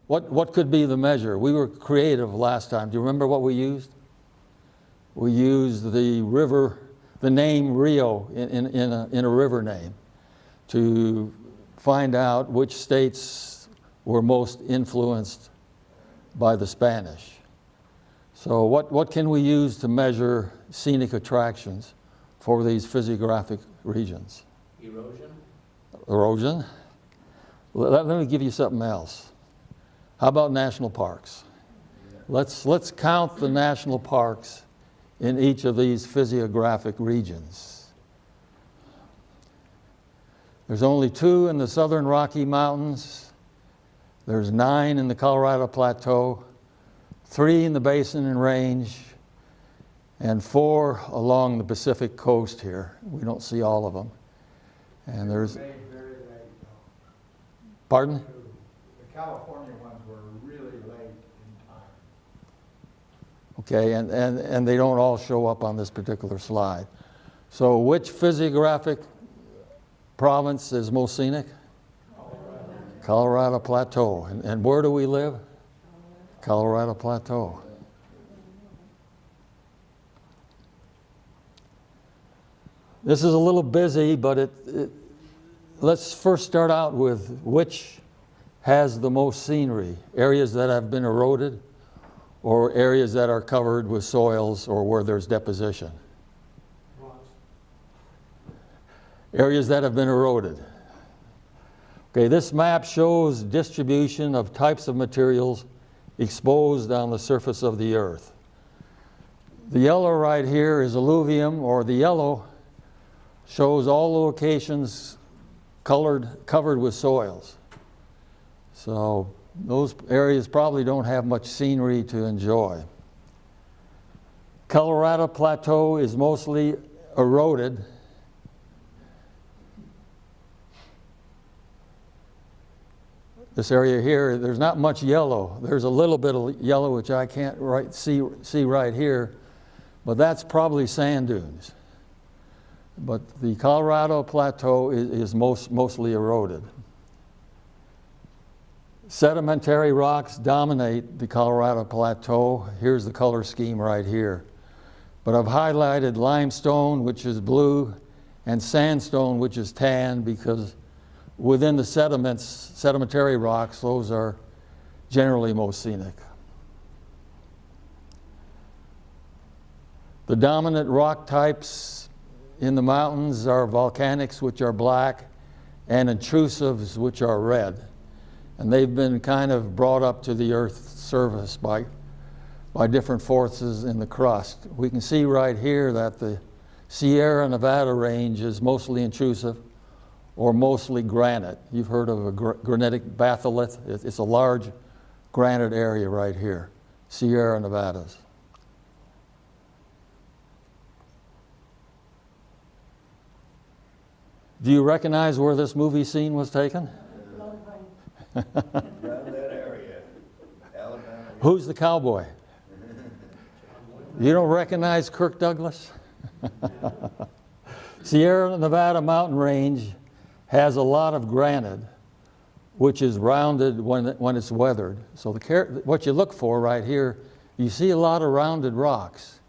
what could be the measure? We were creative last time. Do you remember what we used? We used the river, the name Rio in a river name to find out which states were most influenced by the Spanish. So what can we use to measure scenic attractions for these physiographic regions? Erosion? Erosion? Let me give you something else. How about national parks? Let's count the national parks in each of these physiographic regions. There's only 2 in the southern Rocky Mountains. There's 9 in the Colorado Plateau, 3 in the Basin and Range, and 4 along the Pacific coast here. We don't see all of them. And there's... Made very late, though. Pardon? The California ones were really late in time. Okay, and they don't all show up on this particular slide. So which physiographic province is most scenic? Colorado Plateau. And where do we live? Colorado Plateau. This is a little busy, but let's first start out with which has the most scenery. Areas that have been eroded, or areas that are covered with soils, or where there's deposition. Areas that have been eroded. Okay, this map shows distribution of types of materials exposed on the surface of the earth. The yellow right here is alluvium, or the yellow shows all the locations covered with soils. So those areas probably don't have much scenery to enjoy. Colorado Plateau is mostly eroded. This area here, there's not much yellow. There's a little bit of yellow which I can't see right here, but that's probably sand dunes. But the Colorado Plateau is mostly eroded. Sedimentary rocks dominate the Colorado Plateau. Here's the color scheme right here. But I've highlighted limestone, which is blue, and sandstone, which is tan, because within the sedimentary rocks, those are generally most scenic. The dominant rock types in the mountains are volcanics, which are black, and intrusives, which are red. And they've been kind of brought up to the Earth's surface by different forces in the crust. We can see right here that the Sierra Nevada range is mostly intrusive or mostly granite. You've heard of a granitic batholith. It's a large granite area right here, Sierra Nevadas. Do you recognize where this movie scene was taken? Around that area, Alabama. Who's the cowboy? You don't recognize Kirk Douglas? Sierra Nevada mountain range has a lot of granite, which is rounded when it's weathered. So what you look for right here, you see a lot of rounded rocks.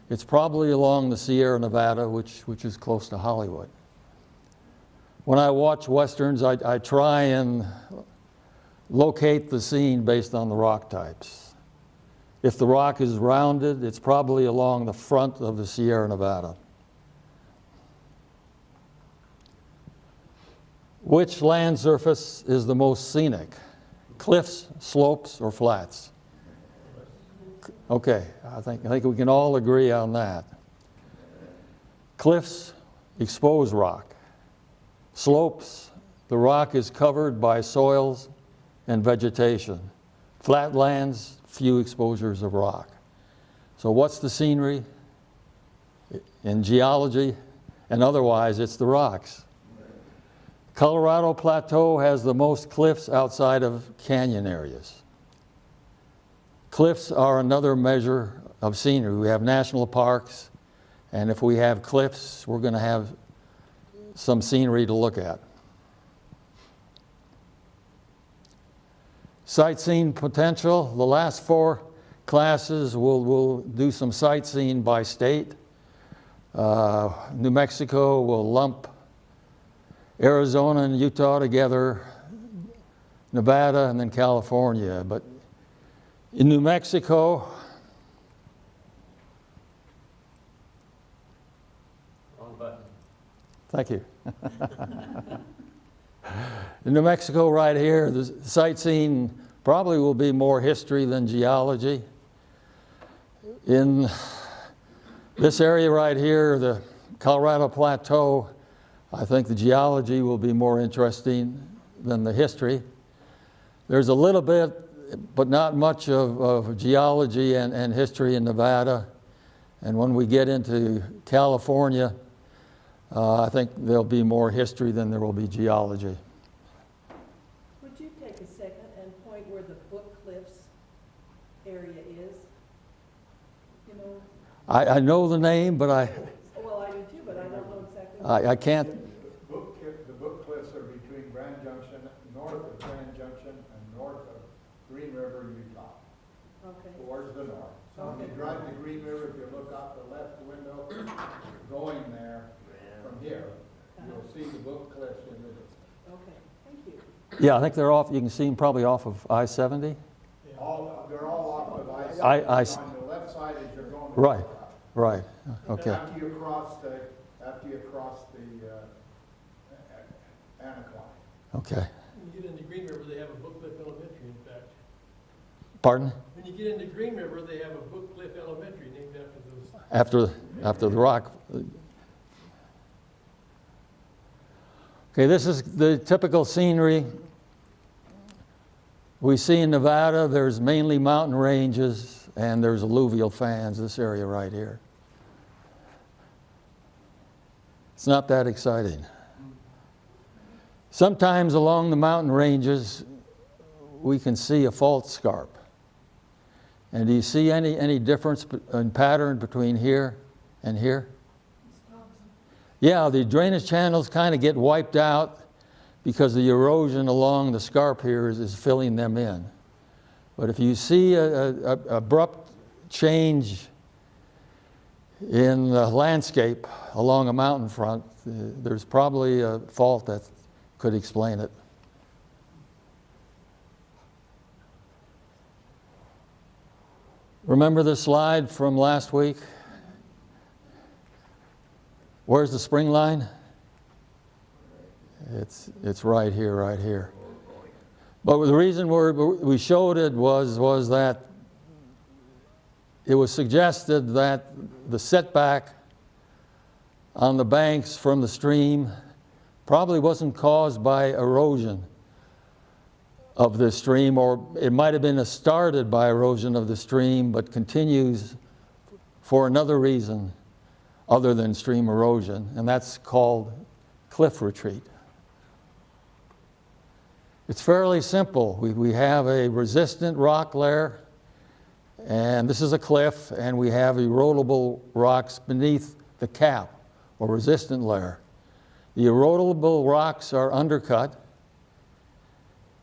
It's probably along the Sierra Nevada, which is close to Hollywood. When I watch Westerns, I try and locate the scene based on the rock types. If the rock is rounded, it's probably along the front of the Sierra Nevada. Which land surface is the most scenic? Cliffs, slopes, or flats? Okay, I think we can all agree on that. Cliffs expose rock. Slopes, the rock is covered by soils and vegetation. Flatlands, few exposures of rock. So what's the scenery? In geology and otherwise, it's the rocks. Colorado Plateau has the most cliffs outside of canyon areas. Cliffs are another measure of scenery. We have national parks, and if we have cliffs, we're going to have some scenery to look at. Sightseeing Potential, the last 4 classes will do some sightseeing by state. New Mexico will lump Arizona and Utah together, Nevada, and then California. But in New Mexico, Wrong button. thank you. In New Mexico right here, the sightseeing probably will be more history than geology. In this area right here, the Colorado Plateau, I think the geology will be more interesting than the history. There's a little bit, but not much of geology and history in Nevada. And when we get into California, I think there'll be more history than there will be geology. Would you take a second and point where the Book Cliffs area is? You know, I know the name, but well, I do too, but I don't know exactly. I can't. The Book Cliffs are between Grand Junction, north of Grand Junction, and north of Green River, Utah, Okay, towards the north. So when you drive to Green River, if you look out the left window, going there from here, you'll see the Book Cliffs in the distance. okay, thank you. Yeah, I think they're off. You can see them probably off of I-70. They're all off of I- I-70 on the left side as you're going. to Right. Utah. Right. Okay. After you cross the Anacline. Okay. When you get into Green River, they have a Book Cliff Elementary, in fact. Pardon? When you get into Green River, they have a Book Cliff Elementary named after those. After the rock. Okay, this is the typical scenery we see in Nevada. There's mainly mountain ranges and there's alluvial fans, this area right here. It's not that exciting. Sometimes along the mountain ranges, we can see a fault scarp. And do you see any difference in pattern between here and here? Yeah, the drainage channels kind of get wiped out because the erosion along the scarp here is filling them in. But if you see an abrupt change in the landscape along a mountain front, there's probably a fault that could explain it. Remember the slide from last week? Where's the spring line? It's right here, right here. But the reason we showed it was that it was suggested that the setback on the banks from the stream probably wasn't caused by erosion of the stream, or it might have been started by erosion of the stream, but continues for another reason other than stream erosion, and that's called cliff retreat. It's fairly simple. We have a resistant rock layer, and this is a cliff, and we have erodible rocks beneath the cap, or resistant layer. The erodible rocks are undercut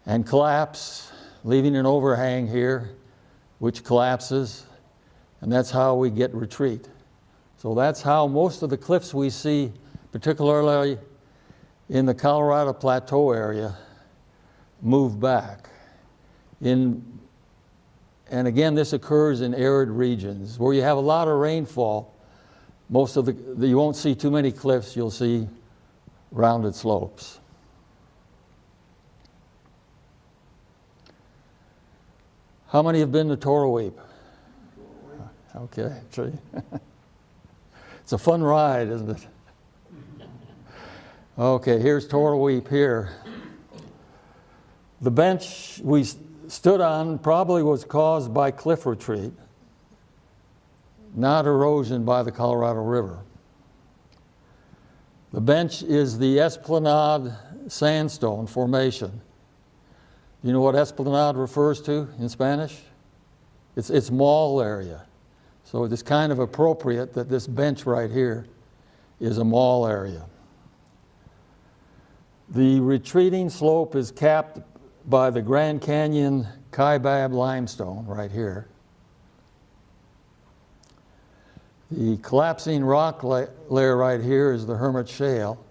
and collapse, leaving an overhang here, which collapses, and that's how we get retreat. So that's how most of the cliffs we see, particularly in the Colorado Plateau area, move back. And again, this occurs in arid regions where you have a lot of rainfall. Most of you won't see too many cliffs, you'll see rounded slopes. How many have been to Toro Weep? Okay, see. It's a fun ride, isn't it? Okay, here's Toro Weep here. The bench we stood on probably was caused by cliff retreat, not erosion by the Colorado River. The bench is the Esplanade sandstone formation. You know what Esplanade refers to in Spanish? It's mall area. So it's kind of appropriate that this bench right here is a mall area. The retreating slope is capped by the Grand Canyon Kaibab limestone right here. The collapsing rock layer right here is the Hermit Shale.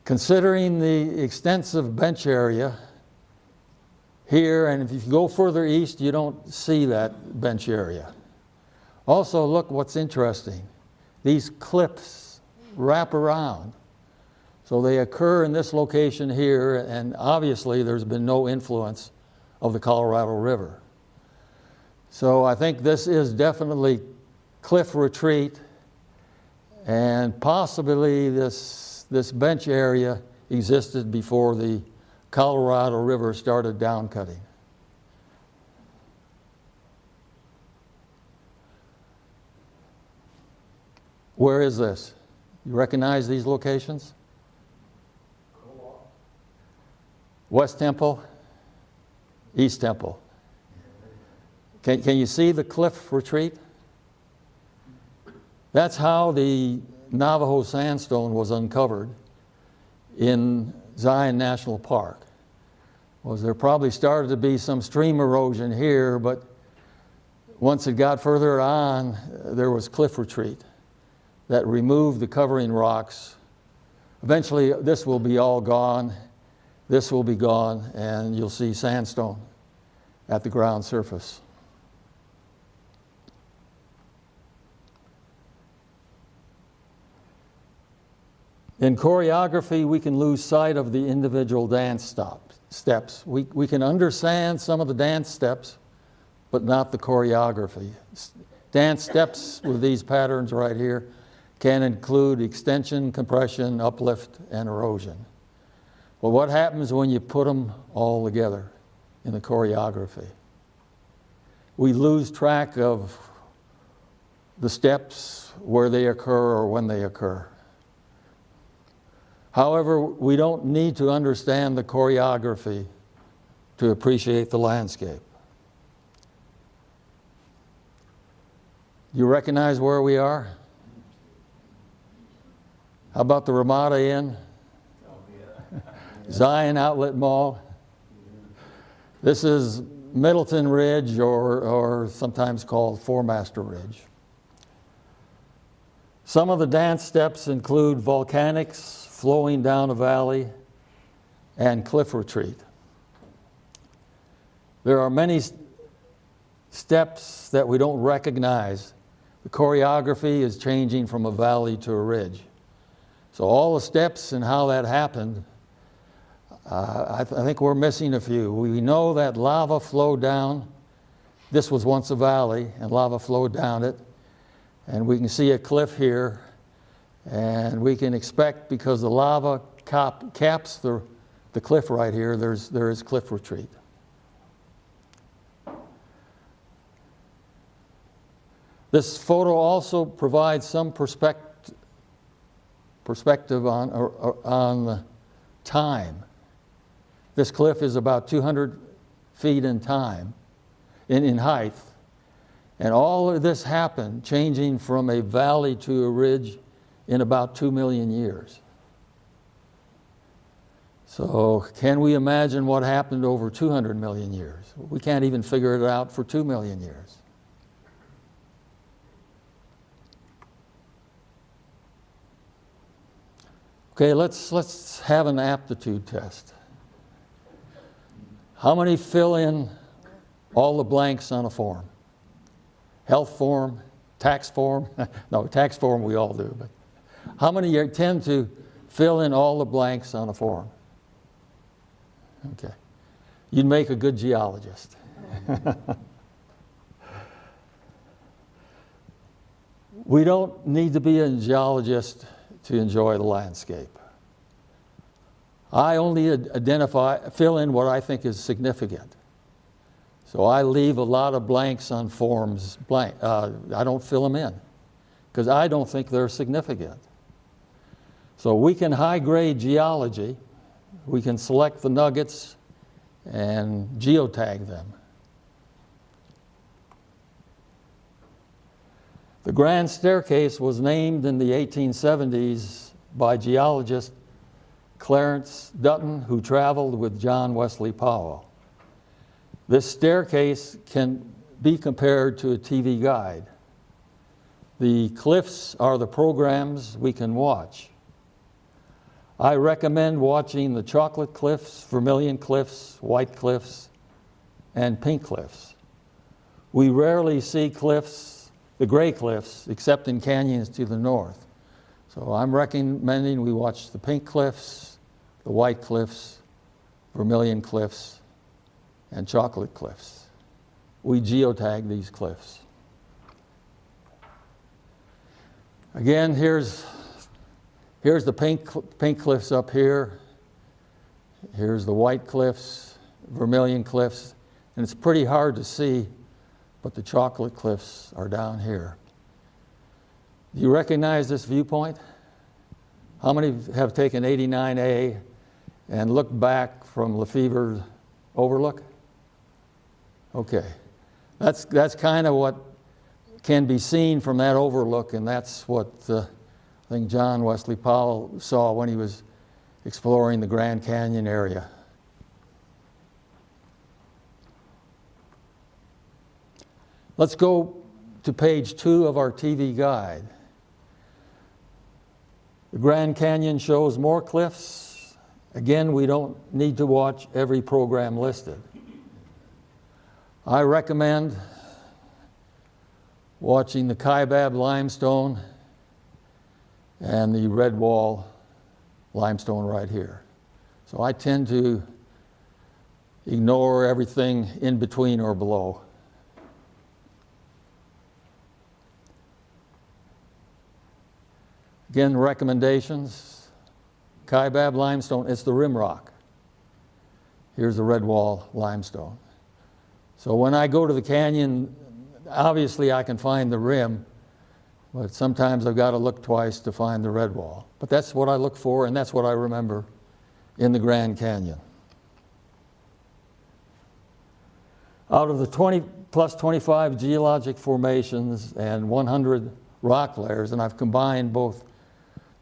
Considering the extensive bench area here, and if you go further east, you don't see that bench area. Also, look what's interesting. These cliffs wrap around. So they occur in this location here, and obviously there's been no influence of the Colorado River. So I think this is definitely cliff retreat, and possibly this bench area existed before the Colorado River started down cutting. Where is this? You recognize these locations? West Temple, East Temple. Can you see the cliff retreat? That's how the Navajo sandstone was uncovered in Zion National Park. Was there probably started to be some stream erosion here, but once it got further on, there was cliff retreat that removed the covering rocks. Eventually, this will be all gone. This will be gone, and you'll see sandstone at the ground surface. In choreography, we can lose sight of the individual dance steps. We can understand some of the dance steps, but not the choreography. Dance steps with these patterns right here can include extension, compression, uplift, and erosion. But what happens when you put them all together in the choreography? We lose track of the steps, where they occur or when they occur. However, we don't need to understand the choreography to appreciate the landscape. You recognize where we are? How about the Ramada Inn? Zion Outlet Mall. This is Middleton Ridge, or sometimes called Four Master Ridge. Some of the dance steps include volcanics, flowing down a valley, and cliff retreat. There are many steps that we don't recognize. The choreography is changing from a valley to a ridge. So all the steps and how that happened, I think we're missing a few. We know that lava flowed down. This was once a valley, and lava flowed down it. And we can see a cliff here. And we can expect, because the lava caps the cliff right here, there is cliff retreat. This photo also provides some perspective on time. This cliff is about 200 feet in time, in height. And all of this happened, changing from a valley to a ridge, in about 2 million years. So can we imagine what happened over 200 million years? We can't even figure it out for 2 million years. Okay, let's have an aptitude test. How many fill in all the blanks on a form? Health form, tax form? No, tax form we all do, but how many tend to fill in all the blanks on a form? Okay. You'd make a good geologist. We don't need to be a geologist to enjoy the landscape. I only fill in what I think is significant. So I leave a lot of blanks on forms blank. I don't fill them in because I don't think they're significant. So we can high-grade geology. We can select the nuggets and geotag them. The Grand Staircase was named in the 1870s by geologist Clarence Dutton, who traveled with John Wesley Powell. This staircase can be compared to a TV guide. The cliffs are the programs we can watch. I recommend watching the chocolate cliffs, vermilion cliffs, white cliffs, and pink cliffs. We rarely see cliffs, the gray cliffs, except in canyons to the north. So I'm recommending we watch the pink cliffs, the white cliffs, vermilion cliffs, and chocolate cliffs. We geotag these cliffs. Again, here's the pink cliffs up here. Here's the white cliffs, vermilion cliffs, and it's pretty hard to see, but the chocolate cliffs are down here. Do you recognize this viewpoint? How many have taken 89A and looked back from Lefevre's overlook? Okay. That's kind of what can be seen from that overlook, and that's what I think John Wesley Powell saw when he was exploring the Grand Canyon area. Let's go to page 2 of our TV guide. The Grand Canyon shows more cliffs. Again, we don't need to watch every program listed. I recommend watching the Kaibab limestone and the red wall limestone right here. So I tend to ignore everything in between or below. Again, recommendations. Kaibab limestone, it's the rim rock. Here's the red wall limestone. So when I go to the canyon, obviously I can find the rim, but sometimes I've got to look twice to find the red wall. But that's what I look for, and that's what I remember in the Grand Canyon. Out of the 20 plus 25 geologic formations and 100 rock layers, and I've combined both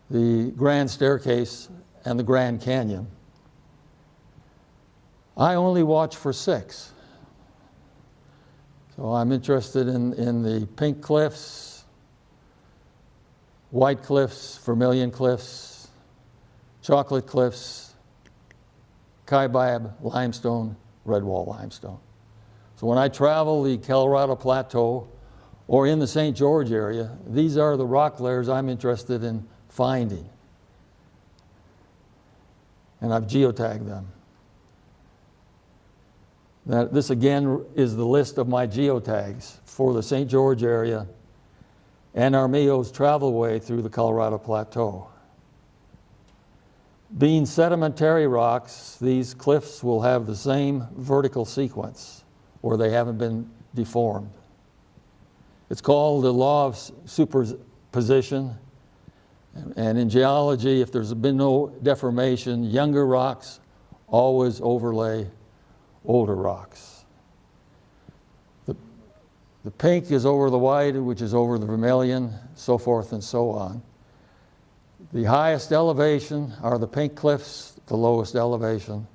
the Grand Staircase and the Grand Canyon, I only watch for 6. So I'm interested in the pink cliffs, white cliffs, vermilion cliffs, chocolate cliffs, Kaibab limestone, red wall limestone. So when I travel the Colorado Plateau or in the St. George area, these are the rock layers I'm interested in finding. And I've geotagged them. This again is the list of my geotags for the St. George area and Armijo's travelway through the Colorado Plateau. Being sedimentary rocks, these cliffs will have the same vertical sequence where they haven't been deformed. It's called the law of superposition. And in geology, if there's been no deformation, younger rocks always overlay older rocks. The pink is over the white, which is over the vermilion, so forth and so on. The highest elevation are the pink cliffs. The lowest elevation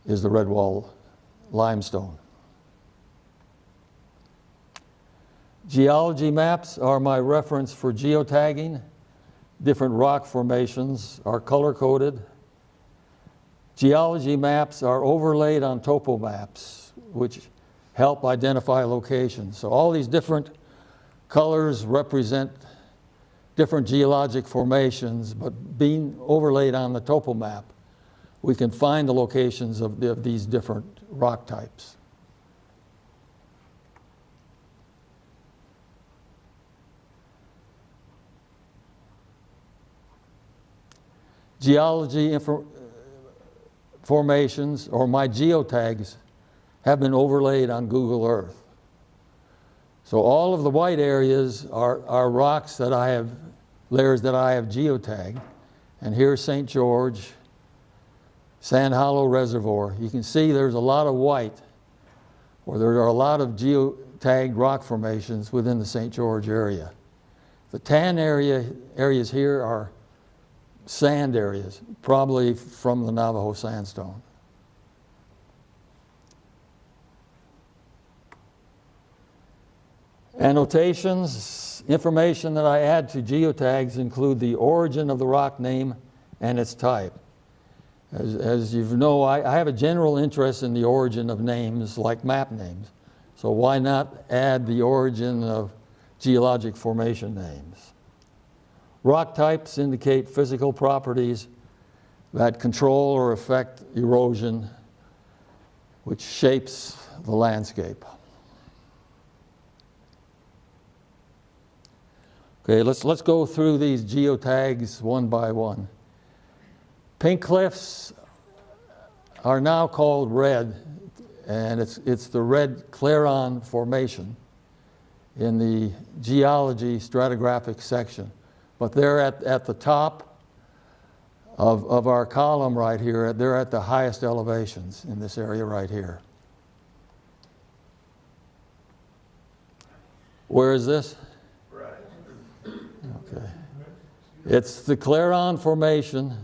is the red wall limestone. Geology maps are my reference for geotagging. Different rock formations are color-coded. Geology maps are overlaid on topo maps, which help identify locations. So all these different colors represent different geologic formations, but being overlaid on the topo map, we can find the locations of these different rock types. Geology formations, or my geotags, have been overlaid on Google Earth. So all of the white areas are rocks that I have, layers that I have geotagged. And here's St. George, Sand Hollow Reservoir. You can see there's a lot of white, or there are a lot of geotagged rock formations within the St. George area. The tan areas here are sand areas, probably from the Navajo sandstone. Annotations, information that I add to geotags include the origin of the rock name and its type. As you know, I have a general interest in the origin of names like map names. So why not add the origin of geologic formation names? Rock types indicate physical properties that control or affect erosion, which shapes the landscape. Okay, let's go through these geotags one by one. Pink cliffs are now called red, and it's the red Claron formation in the geology stratigraphic section. But they're at the top of our column right here. They're at the highest elevations in this area right here. Where is this? Right. Okay. It's the Claron formation,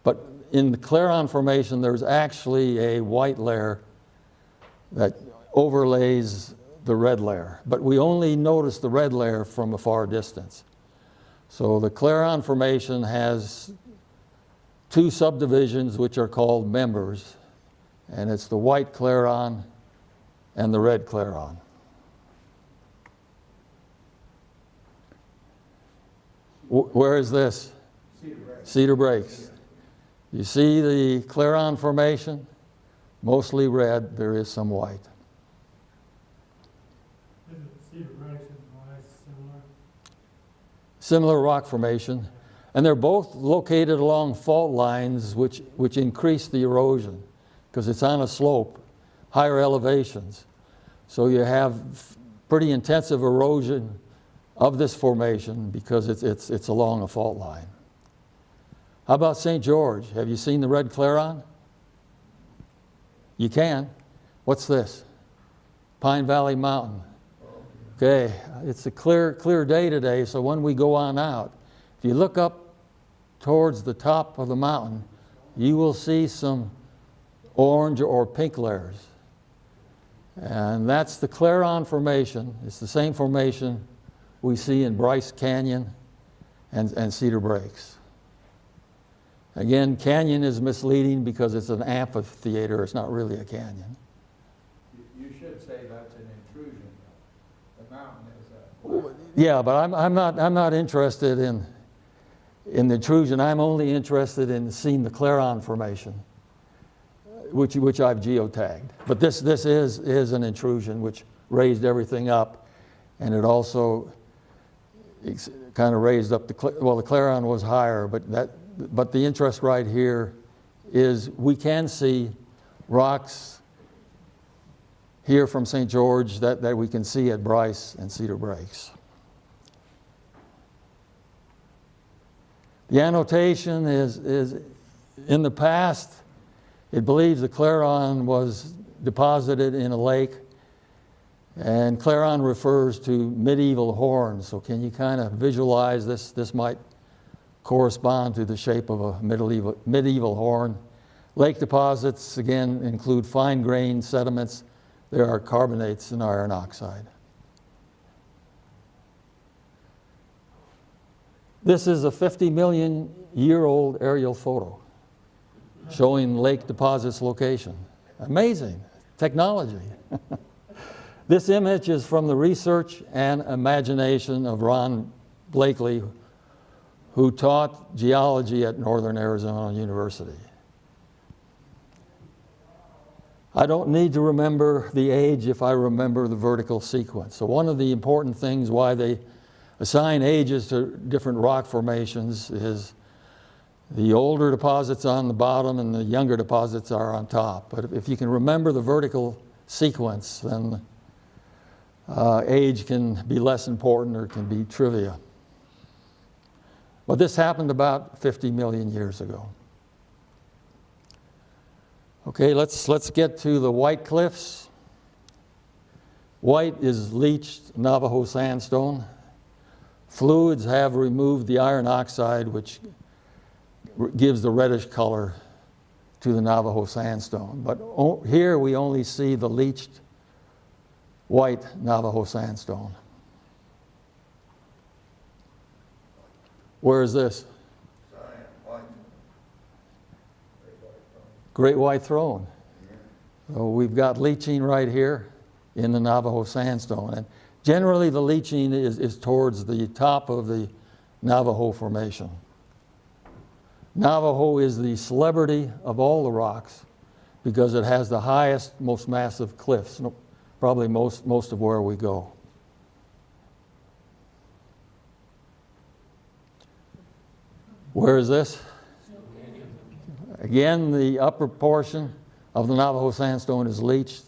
but in the Claron formation there's actually a white layer that overlays the red layer, but we only notice the red layer from a far distance. So the Claron formation has two subdivisions which are called members, and it's the white Claron and the red Claron. Where is this? Cedar Breaks. You see the Claron formation? Mostly red, there is some white. Cedar Breaks and Bryce similar? Similar rock formation, and they're both located along fault lines which increase the erosion because it's on a slope, higher elevations. So you have pretty intensive erosion of this formation because it's along a fault line. How about St. George? Have you seen the red Claron? You can. What's this? Pine Valley Mountain. Okay, it's a clear day today, so when we go on out, if you look up towards the top of the mountain, you will see some orange or pink layers. And that's the Claron formation. It's the same formation we see in Bryce Canyon and Cedar Breaks. Again, canyon is misleading because it's an amphitheater. It's not really a canyon. You should say that's an intrusion, though. The mountain is a... Yeah, but I'm not interested in the intrusion. I'm only interested in seeing the Claron formation, which I've geotagged. But this is an intrusion which raised everything up, and it also kind of raised up the Claron was higher, but the interest right here is we can see rocks here from St. George that we can see at Bryce and Cedar Breaks. The annotation is in the past, it believes the Claron was deposited in a lake, and Claron refers to medieval horns. So can you kind of visualize this? This might correspond to the shape of a medieval horn. Lake deposits, again, include fine-grained sediments. There are carbonates and iron oxide. This is a 50-million-year-old aerial photo showing lake deposits location. Amazing technology. This image is from the research and imagination of Ron Blakely, who taught geology at Northern Arizona University. I don't need to remember the age if I remember the vertical sequence. So one of the important things why they assign ages to different rock formations is the older deposits on the bottom and the younger deposits are on top. But if you can remember the vertical sequence, then age can be less important or can be trivia. But this happened about 50 million years ago. Okay, let's get to the White Cliffs. White is leached Navajo sandstone. Fluids have removed the iron oxide, which gives the reddish color to the Navajo sandstone. But here we only see the leached white Navajo sandstone. Where is this? Cyan, white. Great White Throne. So we've got leaching right here in the Navajo sandstone. And generally the leaching is towards the top of the Navajo Formation. Navajo is the celebrity of all the rocks because it has the highest, most massive cliffs, probably most of where we go. Where is this? Again, the upper portion of the Navajo sandstone is leached.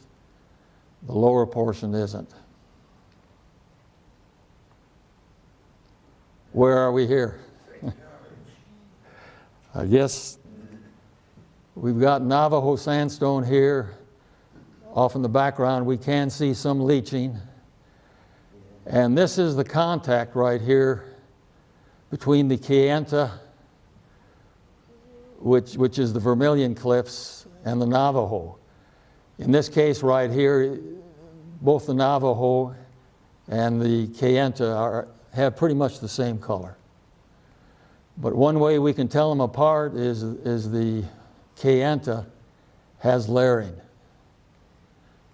The lower portion isn't. Where are we here? I guess we've got Navajo sandstone here. Off in the background, we can see some leaching. And this is the contact right here between the Kayenta, which is the Vermilion Cliffs, and the Navajo. In this case right here, both the Navajo and the Kayenta have pretty much the same color. But one way we can tell them apart is the Kayenta has layering.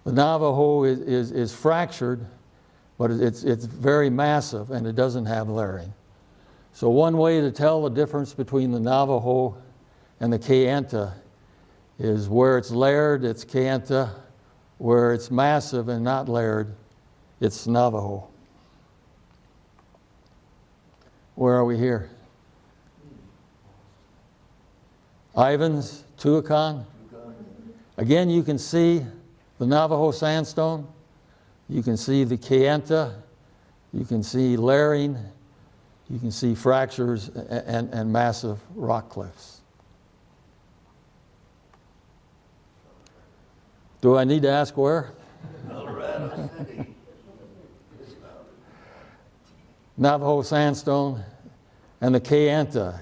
The Navajo is fractured, but it's very massive and it doesn't have layering. So one way to tell the difference between the Navajo and the Kayenta is where it's layered, it's Kayenta. Where it's massive and not layered, it's Navajo. Where are we here? Ivans, Tuacahn. Again, you can see the Navajo sandstone. You can see the Kayenta. You can see layering. You can see fractures and massive rock cliffs. Do I need to ask where? Colorado City. Navajo sandstone and the Kayenta.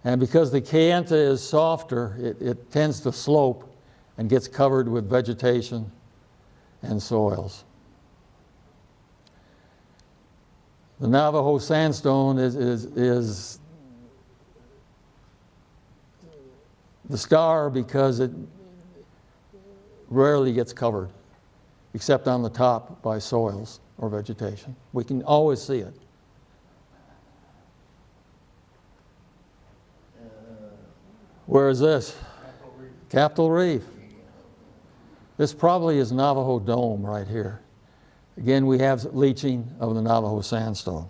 And because the Kayenta is softer, it tends to slope and gets covered with vegetation and soils. The Navajo sandstone is the star because it rarely gets covered, except on the top by soils or vegetation. We can always see it. Where is this? Capitol Reef. This probably is Navajo Dome right here. Again, we have leaching of the Navajo sandstone.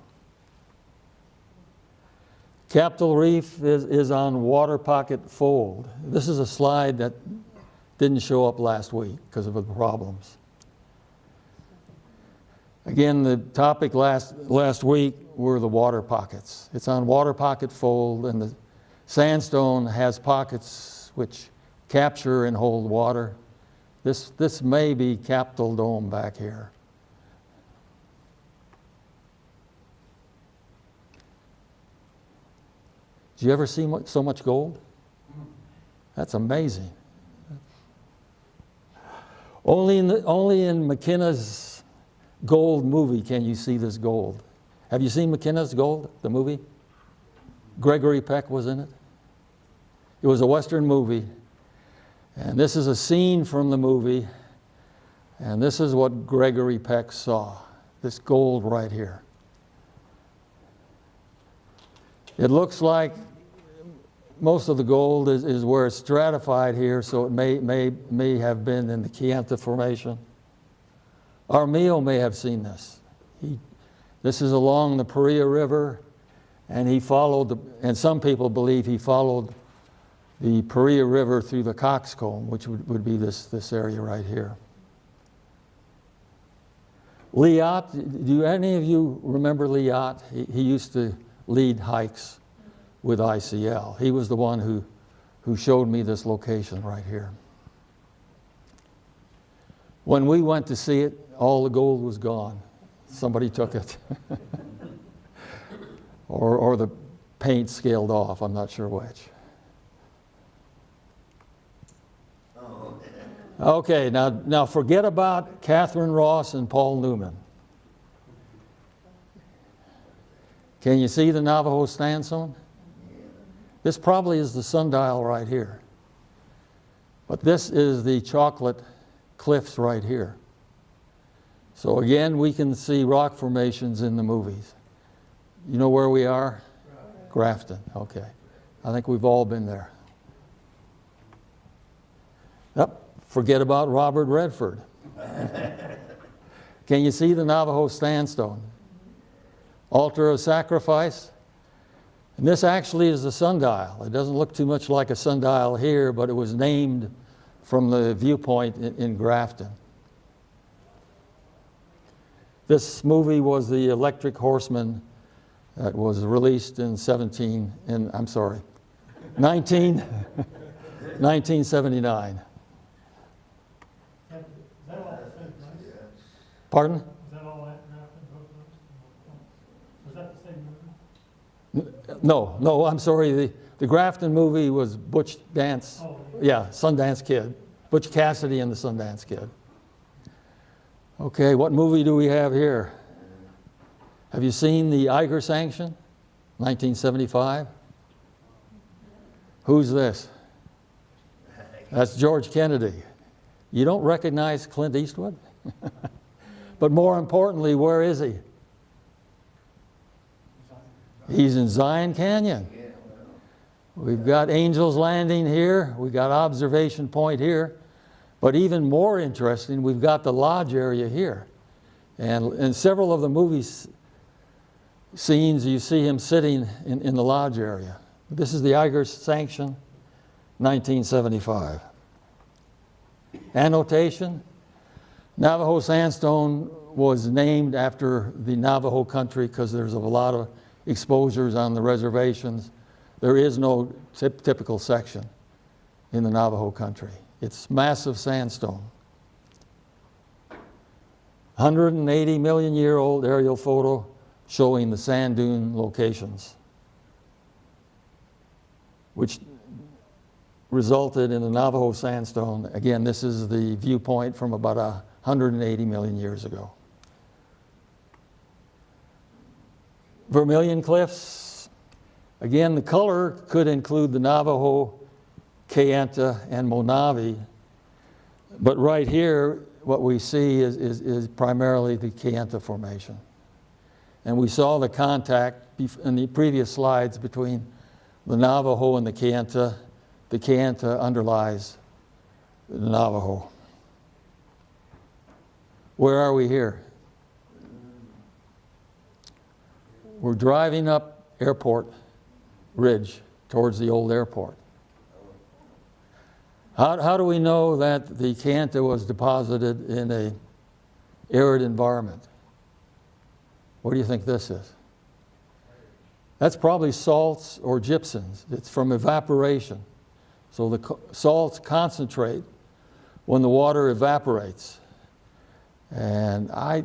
Capitol Reef is on Water Pocket Fold. This is a slide that didn't show up last week because of the problems. Again, the topic last week were the water pockets. It's on Water Pocket Fold, and the sandstone has pockets which capture and hold water. This may be Capitol Dome back here. Did you ever see so much gold? That's amazing. Only in McKenna's Gold movie can you see this gold. Have you seen McKenna's Gold, the movie? Gregory Peck was in it. It was a Western movie. And this is a scene from the movie. And this is what Gregory Peck saw, this gold right here. It looks like most of the gold is where it's stratified here, so it may have been in the Kayenta Formation. Armijo may have seen this. This is along the Paria River, and he followed, and some people believe he followed the Paria River through the Coxcomb, which would be this area right here. Liat, do any of you remember Liat? He used to lead hikes with ICL. He was the one who showed me this location right here. When we went to see it, all the gold was gone. Somebody took it. or the paint scaled off, I'm not sure which. Okay, now forget about Catherine Ross and Paul Newman. Can you see the Navajo sandstone? This probably is the sundial right here. But this is the chocolate cliffs right here. So again, we can see rock formations in the movies. You know where we are? Grafton, okay. I think we've all been there. Yep, forget about Robert Redford. Can you see the Navajo sandstone? Altar of sacrifice. And this actually is the sundial. It doesn't look too much like a sundial here, but it was named from the viewpoint in Grafton. This movie was the Electric Horseman that was released in 1979. Is that all the same place? Pardon? Is that all that Grafton book was that the same movie? No, I'm sorry. The Grafton movie was Butch Dance. Oh, Yeah, Sundance Kid. Butch Cassidy and the Sundance Kid. Okay, what movie do we have here? Have you seen the Eiger Sanction, 1975? Who's this? That's George Kennedy. You don't recognize Clint Eastwood? But more importantly, where is he? He's in Zion Canyon. We've got Angel's Landing here. We've got Observation Point here. But even more interesting, we've got the lodge area here. And in several of the movies scenes, you see him sitting in the lodge area. This is the Eiger Sanction, 1975. Annotation: Navajo sandstone was named after the Navajo country because there's a lot of exposures on the reservations. There is no typical section in the Navajo country. It's massive sandstone. 180 million year old aerial photo showing the sand dune locations, which resulted in the Navajo sandstone. Again, this is the viewpoint from about 180 million years ago. Vermilion Cliffs. Again, the color could include the Navajo, Kayenta, and Monavi. But right here, what we see is primarily the Kayenta Formation. And we saw the contact in the previous slides between the Navajo and the Kayenta. The Kayenta underlies the Navajo. Where are we here? We're driving up Airport Ridge towards the old airport. How do we know that the Kayenta was deposited in an arid environment? What do you think this is? That's probably salts or gypsums. It's from evaporation. So the salts concentrate when the water evaporates. And I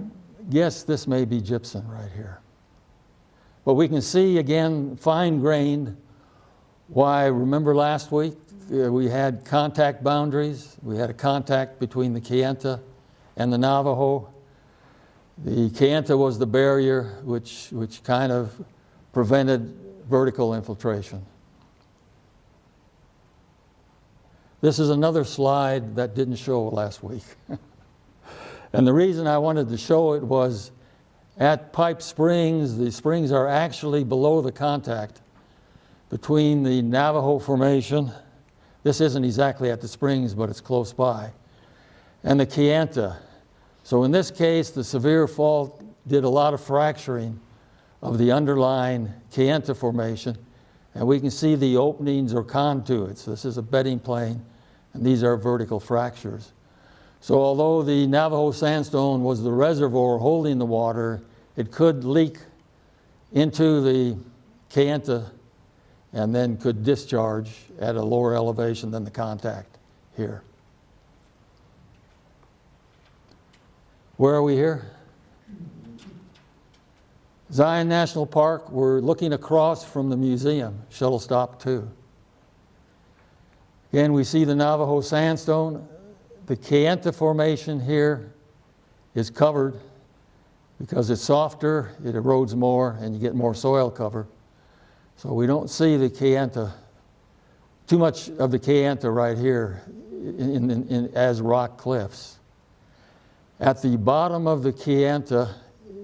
guess this may be gypsum right here. But we can see, again, fine-grained. Why, remember last week we had contact boundaries. We had a contact between the Kayenta and the Navajo. The Kayenta was the barrier which kind of prevented vertical infiltration. This is another slide that didn't show last week. And the reason I wanted to show it was at Pipe Springs, the springs are actually below the contact between the Navajo Formation. This isn't exactly at the springs, but it's close by. And the Kayenta. So in this case, the severe fault did a lot of fracturing of the underlying Kayenta Formation. And we can see the openings or conduits. This is a bedding plane, and these are vertical fractures. So although the Navajo sandstone was the reservoir holding the water, it could leak into the Kayenta and then could discharge at a lower elevation than the contact here. Where are we here? Zion National Park. We're looking across from the museum, Shuttle Stop 2. Again, we see the Navajo sandstone. The Kayenta Formation here is covered because it's softer, it erodes more, and you get more soil cover. So we don't see the Kayenta, too much of the Kayenta right here as rock cliffs. At the bottom of the Kayenta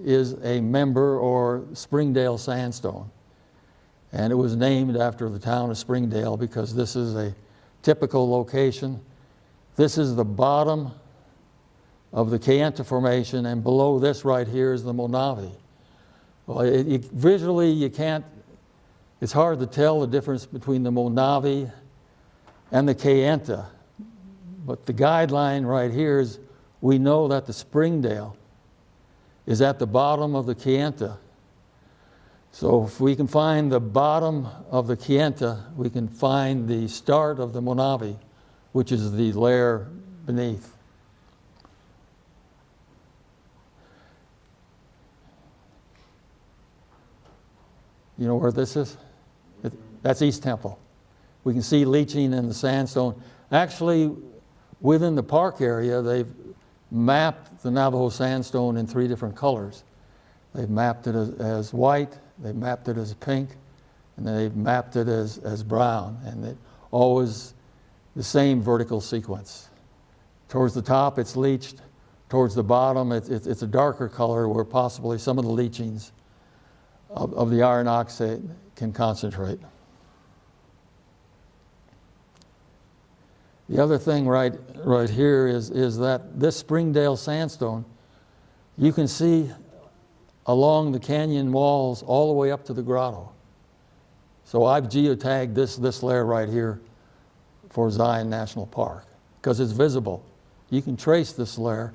is a member or Springdale sandstone. And it was named after the town of Springdale because this is a typical location. This is the bottom of the Kayenta Formation, and below this right here is the Monavi. Well, visually you can't, it's hard to tell the difference between the Monavi and the Kayenta. But the guideline right here is we know that the Springdale is at the bottom of the Kayenta. So if we can find the bottom of the Kayenta, we can find the start of the Monavi, which is the layer beneath. You know where this is? That's East Temple. We can see leaching in the sandstone. Actually, within the park area, they've mapped the Navajo sandstone in 3 different colors. They've mapped it as white, they've mapped it as pink, and they've mapped it as brown. And it always the same vertical sequence. Towards the top, it's leached. Towards the bottom, it's a darker color where possibly some of the leachings of the iron oxide can concentrate. The other thing right here is that this Springdale sandstone, you can see along the canyon walls all the way up to the grotto. So I've geotagged this layer right here for Zion National Park because it's visible. You can trace this layer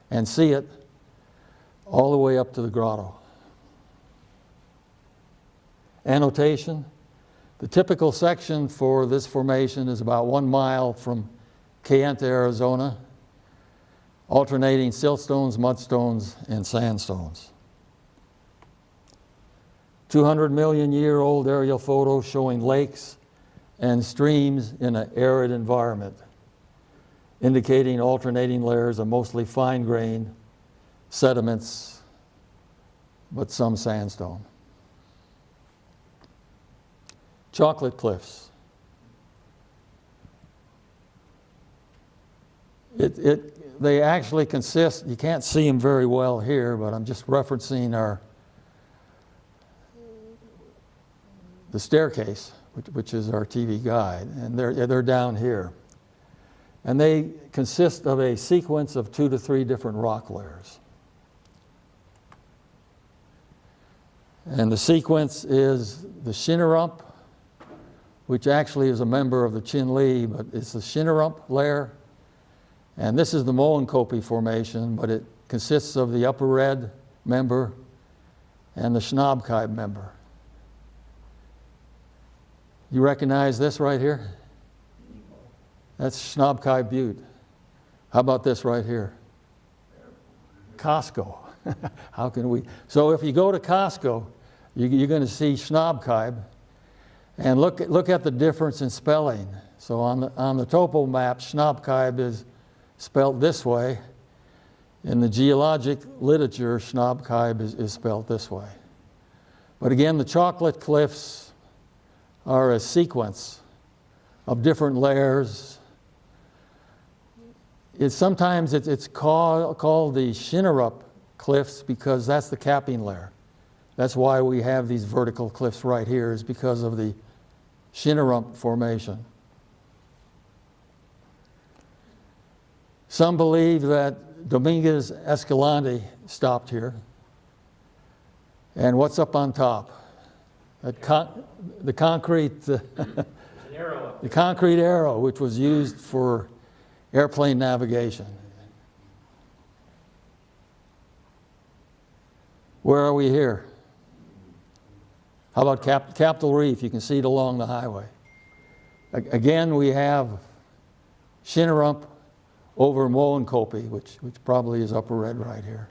and see it all the way up to the grotto. Annotation. The typical section for this formation is about 1 mile from Kayenta, Arizona, alternating siltstones, mudstones, and sandstones. 200-million-year-old aerial photo showing lakes and streams in an arid environment, indicating alternating layers of mostly fine-grained sediments, but some sandstone. Chocolate cliffs. They actually consist, you can't see them very well here, but I'm just referencing the staircase, which is our TV guide, and they're down here. And they consist of a sequence of 2 to 3 different rock layers. And the sequence is the Shinarump, which actually is a member of the Chinle, but it's the Shinarump layer. And this is the Moenkopi Formation, but it consists of the Upper Red member and the Schnabkaib member. You recognize this right here? That's Schnabkaib Butte. How about this right here? Costco. How can we? So if you go to Costco, you're going to see Schnabkaib. And look at the difference in spelling. So on the topo map, Schnabkaib is spelled this way. In the geologic literature, Schnabkaib is spelled this way. But again, the chocolate cliffs are a sequence of different layers. Sometimes it's called the Shinarump cliffs because that's the capping layer. That's why we have these vertical cliffs right here, is because of the Shinarump Formation. Some believe that Dominguez Escalante stopped here. And what's up on top? The concrete, the concrete arrow, which was used for airplane navigation. Where are we here? How about Capitol Reef? You can see it along the highway. Again, we have Shinarump over Moenkopi, which probably is Upper Red right here.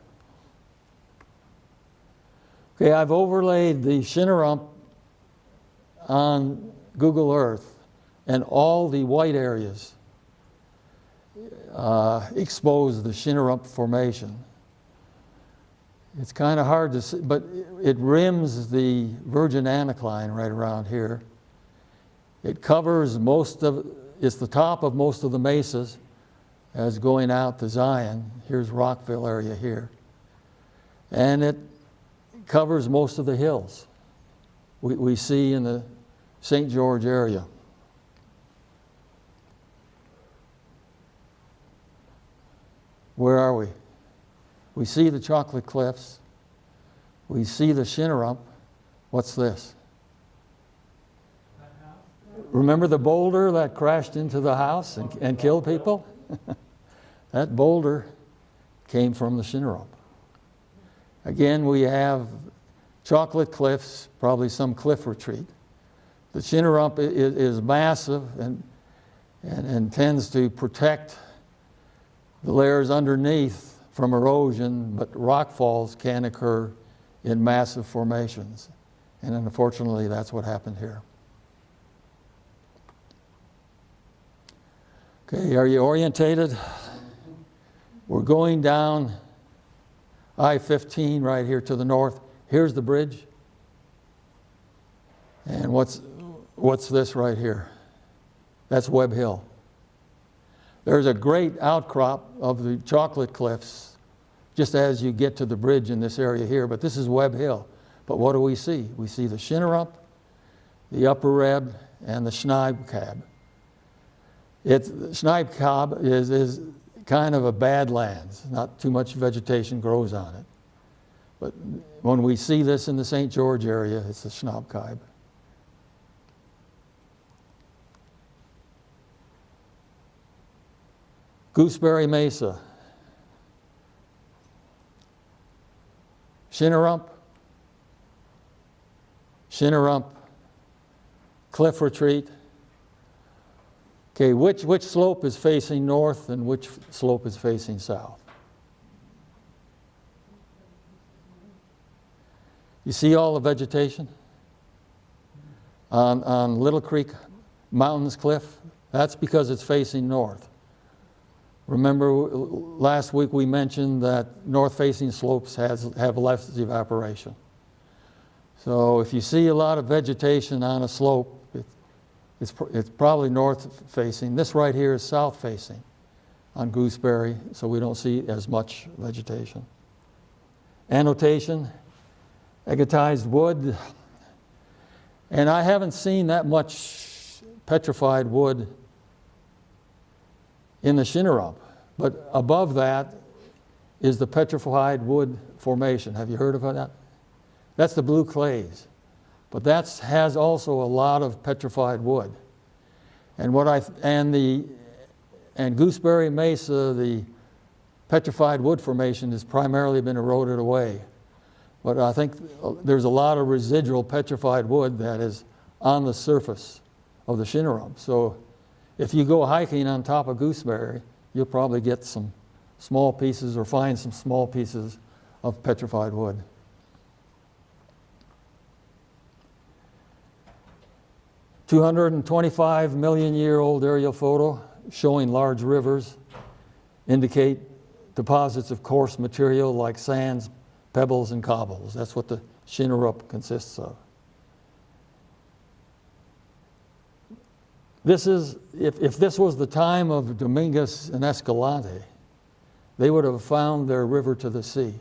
Okay, I've overlaid the Shinarump on Google Earth and all the white areas. expose the Shinnerup Formation. It's kind of hard to see, but it rims the Virgin Anticline right around here. It covers it's the top of most of the mesas as going out to Zion. Here's Rockville area here. And it covers most of the hills we see in the St. George area. Where are we? We see the Chocolate Cliffs. We see the Shinnerup. What's this? Remember the boulder that crashed into the house and killed people? That boulder came from the Shinnerup. Again, we have Chocolate Cliffs, probably some cliff retreat. The Shinnerup is massive and tends to protect the layers underneath from erosion, but rockfalls can occur in massive formations. And unfortunately, that's what happened here. Okay, are you orientated? We're going down I-15 right here to the north. Here's the bridge. And what's this right here? That's Webb Hill. There's a great outcrop of the Chocolate Cliffs just as you get to the bridge in this area here, but this is Webb Hill. But what do we see? We see the Shinnerup, the Upper Reb, and the Schneibkab. Schneibkab is kind of a badlands. Not too much vegetation grows on it. But when we see this in the St. George area, it's the Schneibkab. Gooseberry Mesa. Shinnerup, Cliff Retreat. Okay, which slope is facing north and which slope is facing south? You see all the vegetation on Little Creek Mountains Cliff? That's because it's facing north. Remember, last week we mentioned that north-facing slopes have less evaporation. So if you see a lot of vegetation on a slope, it's probably north-facing. This right here is south-facing on Gooseberry, so we don't see as much vegetation. Annotation, agatized wood. And I haven't seen that much petrified wood in the Shinnerup, but above that is the Petrified Wood Formation. Have you heard of that? That's the blue clays, but that has also a lot of petrified wood. And Gooseberry Mesa, the Petrified Wood Formation has primarily been eroded away, but I think there's a lot of residual petrified wood that is on the surface of the Shinnerup. So if you go hiking on top of Gooseberry, you'll probably get some small pieces or find some small pieces of petrified wood. $225 million-year-old aerial photo showing large rivers indicate deposits of coarse material like sands, pebbles, and cobbles. That's what the Shinnerup consists of. This is, if this was the time of Dominguez and Escalante, they would have found their river to the sea,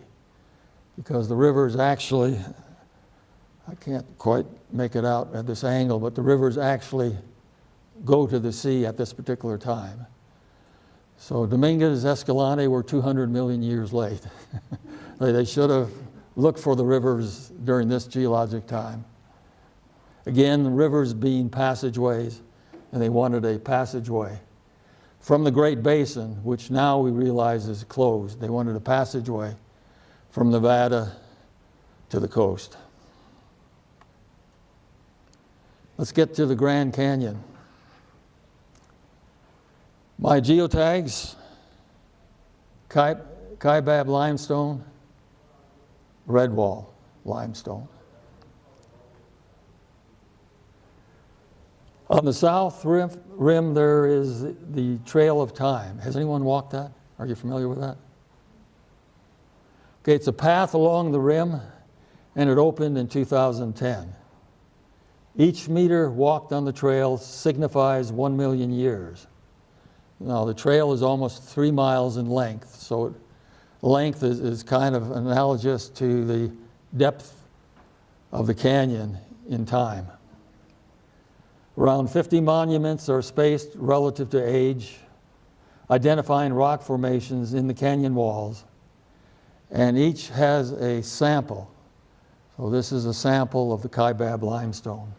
because the rivers actually, I can't quite make it out at this angle, but the rivers actually go to the sea at this particular time. So Dominguez and Escalante were 200 million years late. They should have looked for the rivers during this geologic time. Again, the rivers being passageways, and they wanted a passageway from the Great Basin, which now we realize is closed. They wanted a passageway from Nevada to the coast. Let's get to the Grand Canyon. My geotags: Kaibab limestone, Redwall limestone. On the south rim, there is the Trail of Time. Has anyone walked that? Are you familiar with that? Okay, it's a path along the rim, and it opened in 2010. Each meter walked on the trail signifies 1 million years. Now, the trail is almost 3 miles in length, so length is kind of analogous to the depth of the canyon in time. Around 50 monuments are spaced relative to age, identifying rock formations in the canyon walls, and each has a sample. So this is a sample of the Kaibab limestone.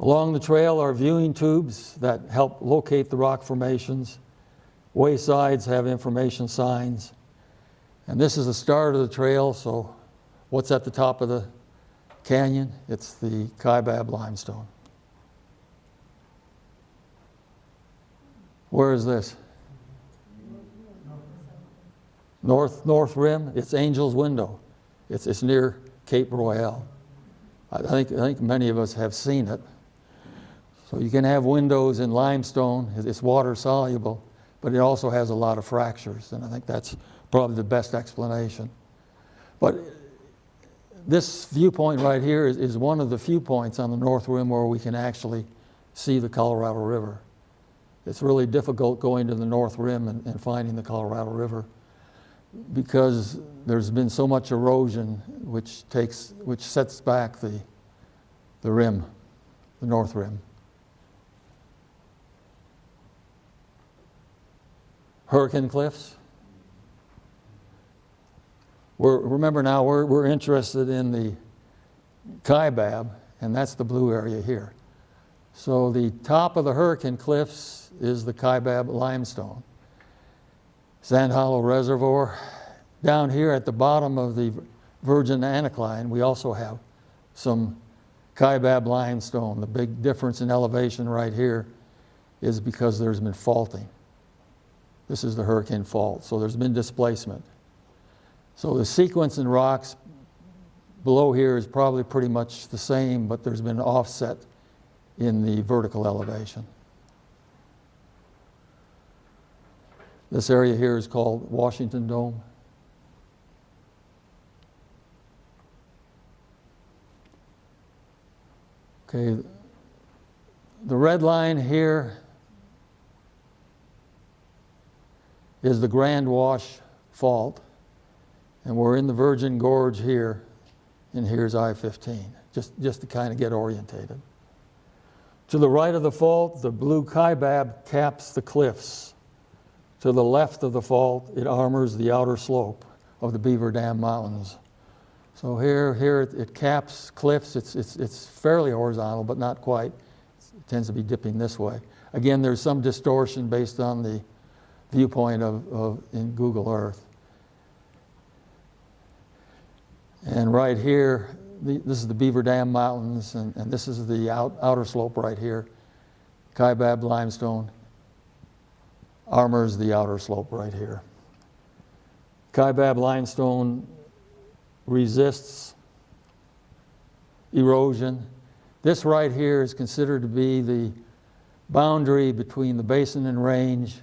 Along the trail are viewing tubes that help locate the rock formations. Waysides have information signs. And this is the start of the trail, so what's at the top of the canyon? It's the Kaibab limestone. Where is this? North rim. It's Angel's Window. It's near Cape Royale. I think many of us have seen it. So you can have windows in limestone. It's water soluble, but it also has a lot of fractures, and I think that's probably the best explanation. But this viewpoint right here is one of the few points on the north rim where we can actually see the Colorado River. It's really difficult going to the north rim and finding the Colorado River because there's been so much erosion which sets back the rim, the north rim. Hurricane Cliffs. Remember now, we're interested in the Kaibab, and that's the blue area here. So the top of the Hurricane Cliffs is the Kaibab limestone. Sand Hollow Reservoir. Down here at the bottom of the Virgin Anticline, we also have some Kaibab limestone. The big difference in elevation right here is because there's been faulting. This is the Hurricane Fault, so there's been displacement. So the sequence in rocks below here is probably pretty much the same, but there's been an offset in the vertical elevation. This area here is called Washington Dome. Okay, the red line here is the Grand Wash Fault, and we're in the Virgin Gorge here, and here's I-15, just to kind of get orientated. To the right of the fault, the blue Kaibab caps the cliffs. To the left of the fault, it armors the outer slope of the Beaver Dam Mountains. So here it caps cliffs. It's fairly horizontal, but not quite. It tends to be dipping this way. Again, there's some distortion based on the viewpoint in Google Earth. And right here, this is the Beaver Dam Mountains, and this is the outer slope right here. Kaibab limestone armors the outer slope right here. Kaibab limestone resists erosion. This right here is considered to be the boundary between the basin and range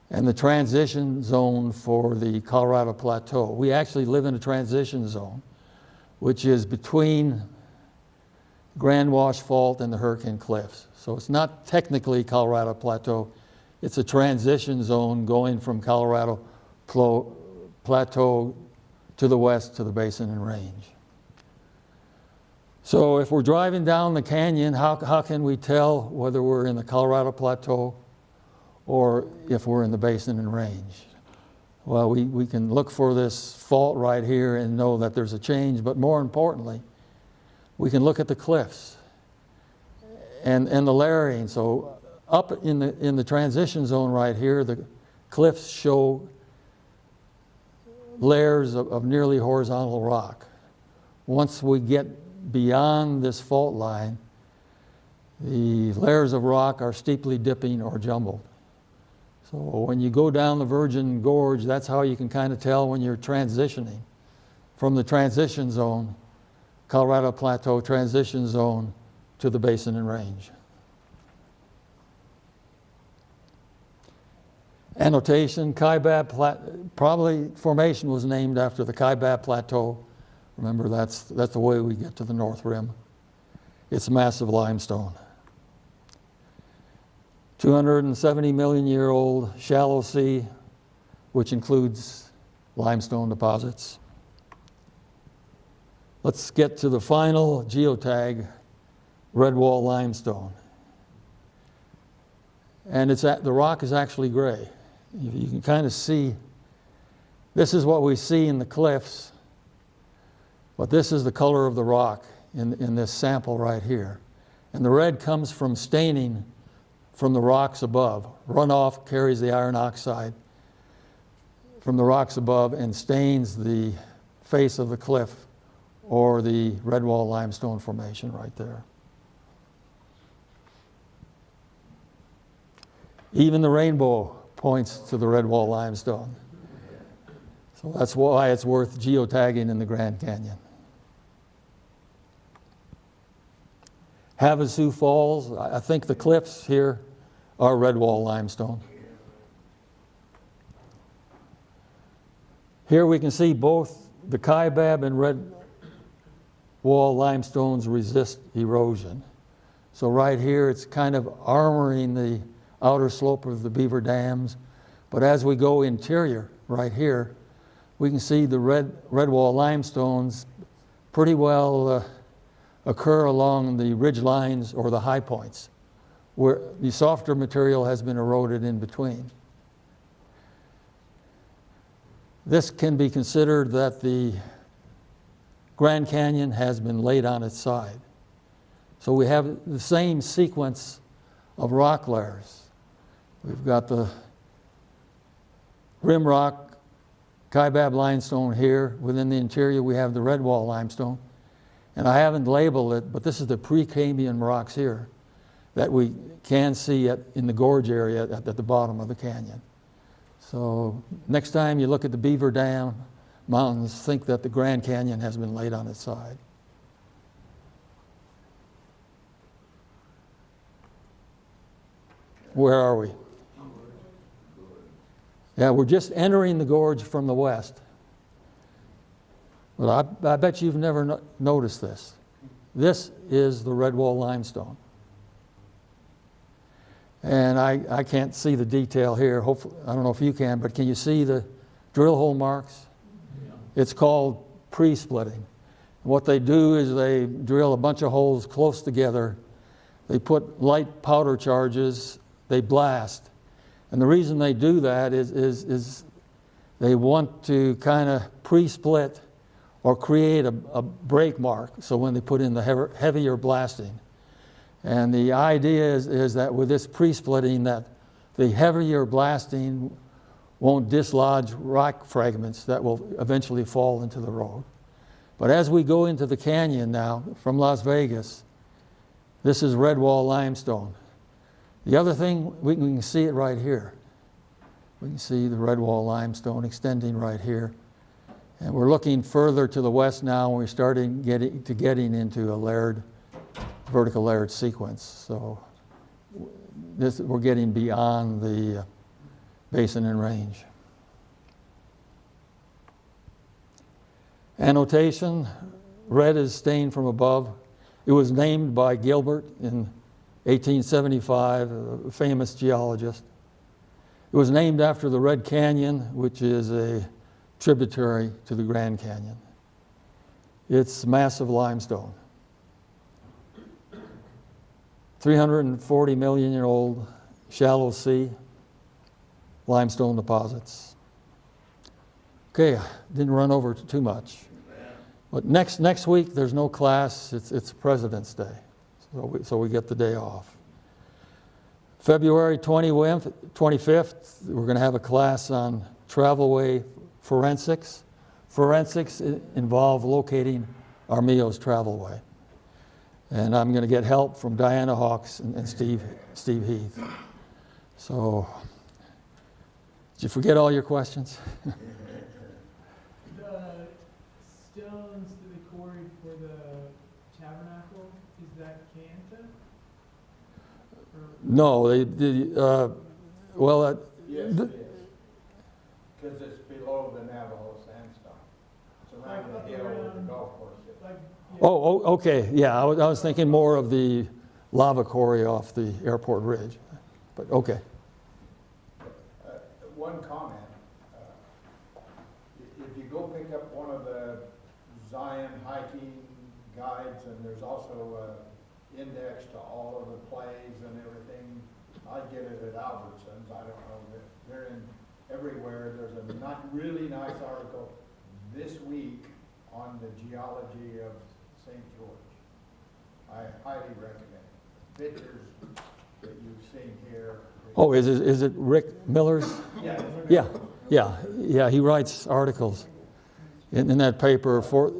and the transition zone for the Colorado Plateau. We actually live in a transition zone, which is between Grand Wash Fault and the Hurricane Cliffs. So it's not technically Colorado Plateau. It's a transition zone going from Colorado Plateau to the west to the basin and range. So if we're driving down the canyon, how can we tell whether we're in the Colorado Plateau or if we're in the basin and range? Well, we can look for this fault right here and know that there's a change, but more importantly, we can look at the cliffs and the layering. So up in the transition zone right here, the cliffs show layers of nearly horizontal rock. Once we get beyond this fault line, the layers of rock are steeply dipping or jumbled. So when you go down the Virgin Gorge, that's how you can kind of tell when you're transitioning from the transition zone, Colorado Plateau transition zone, to the basin and range. Annotation, probably formation was named after the Kaibab Plateau. Remember, that's the way we get to the north rim. It's massive limestone. 270 million year old shallow sea, which includes limestone deposits. Let's get to the final geotag, red wall limestone. And the rock is actually gray. You can kind of see, this is what we see in the cliffs, but this is the color of the rock in this sample right here. And the red comes from staining from the rocks above. Runoff carries the iron oxide from the rocks above and stains the face of the cliff or the red wall limestone formation right there. Even the rainbow points to the red wall limestone. So that's why it's worth geotagging in the Grand Canyon. Havasu Falls, I think the cliffs here are red wall limestone. Here we can see both the Kaibab and red wall limestones resist erosion. So right here it's kind of armoring the outer slope of the beaver dams. But as we go interior, right here, we can see the red wall limestones pretty well occur along the ridge lines or the high points, where the softer material has been eroded in between. This can be considered that the Grand Canyon has been laid on its side. So we have the same sequence of rock layers. We've got the rim rock, Kaibab limestone here. Within the interior, we have the red wall limestone. And I haven't labeled it, but this is the Precambrian rocks here that we can see in the gorge area at the bottom of the canyon. So next time you look at the Beaver Dam Mountains, think that the Grand Canyon has been laid on its side. Where are we? Yeah, we're just entering the gorge from the west. But I bet you've never noticed this. This is the red wall limestone. And I can't see the detail here. Hopefully, I don't know if you can, but can you see the drill hole marks? Yeah. It's called pre-splitting. What they do is they drill a bunch of holes close together. They put light powder charges, they blast. And the reason they do that is they want to kind of pre-split or create a break mark, so when they put in the heavier blasting. And the idea is that with this pre-splitting, that the heavier blasting won't dislodge rock fragments that will eventually fall into the road. But as we go into the canyon now from Las Vegas, this is red wall limestone. The other thing, we can see it right here. We can see the red wall limestone extending right here. And we're looking further to the west now, and we're starting getting into a vertical layered sequence. So we're getting beyond the basin and range. Annotation, red is stained from above. It was named by Gilbert in 1875, a famous geologist. It was named after the Red Canyon, which is a tributary to the Grand Canyon. It's massive limestone. 340 million year old shallow sea limestone deposits. Okay, didn't run over too much. But next week there's no class, it's President's Day. So we get the day off. February 25th, we're going to have a class on travelway forensics. Forensics involve locating Armijo's travelway. And I'm going to get help from Diana Hawks and Steve Heath. So, did you forget all your questions? The stones that they quarried for the tabernacle, example, is that Canton? Or No, well, Yes, it is. Because it's below the Navajo sandstone. It's around the hill where the golf course is. like, yeah, oh, okay, yeah, I was thinking more of the lava quarry off the airport ridge, but okay. One comment, if you go pick up one of the Zion hiking guides, and there's also an index to all of the plays and everything, I get it at Albertsons, I don't know, they're in everywhere. There's a really nice article this week on the geology of St. George. I highly recommend it. Pictures that you've seen here. Oh, is it Rick Miller's? Yeah, he writes articles in that paper for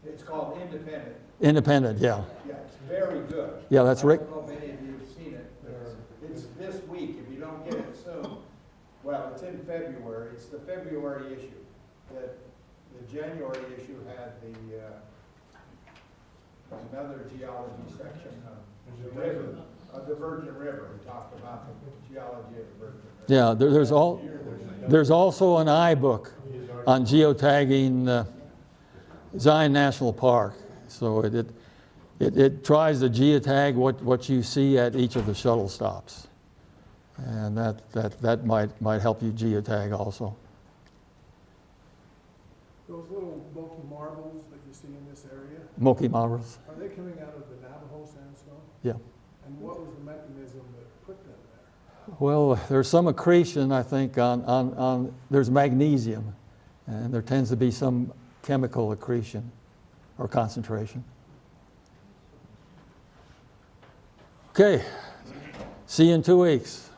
It's called Independent. Independent, yeah. Yeah, it's very good. Yeah, that's Rick. I don't know if any of you have seen it, but it's this week. If you don't get it soon, well, it's in February. It's the February issue. The January issue had another geology section of the river, of the Virgin River. We talked about the geology of the Virgin River. Yeah, there's also an iBook on geotagging Zion National Park. So it tries to geotag what you see at each of the shuttle stops, and that might help you geotag also. Those little bulky marbles that you see in this area, Moki Marbles. are they coming out of the Navajo sandstone? Yeah. And what was the mechanism that put them there? Well, there's some accretion, I think, on there's magnesium, and there tends to be some chemical accretion or concentration. Okay, see you in 2 weeks.